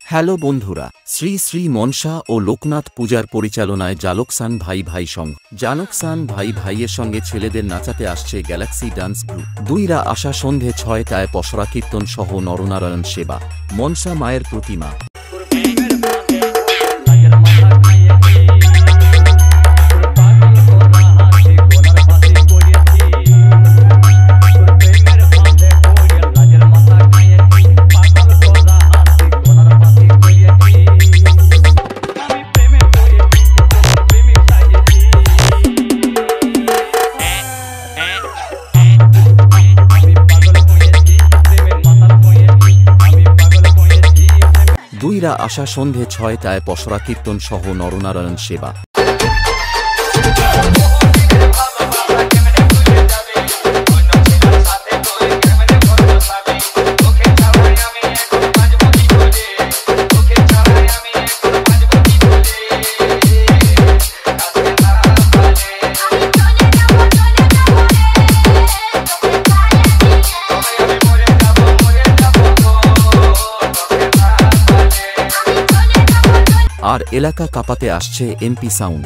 Hello বন্ধুরা, শ্রী শ্রী মনসা ও লোকনাথ পূজার পরিচালনায় জালকসান ভাই ভাই সং জানকসান ভাই ভাইয়ের সঙ্গে ছেলেদের নাচাতে আসছে গ্যালাক্সি ডান্স গ্রুপ। দুইরা আসা সন্ধে 6টায় পসরা কীর্তন সহ নরনারায়ণ সেবা, মনসা মায়ের প্রতিমা। দুইরা আসা সন্ধে 6টায় পসরা কীর্তন সহ নরনারায়ণ সেবা। আর এলাকা কাঁপাতে আসছে এমপি সাউন্ড।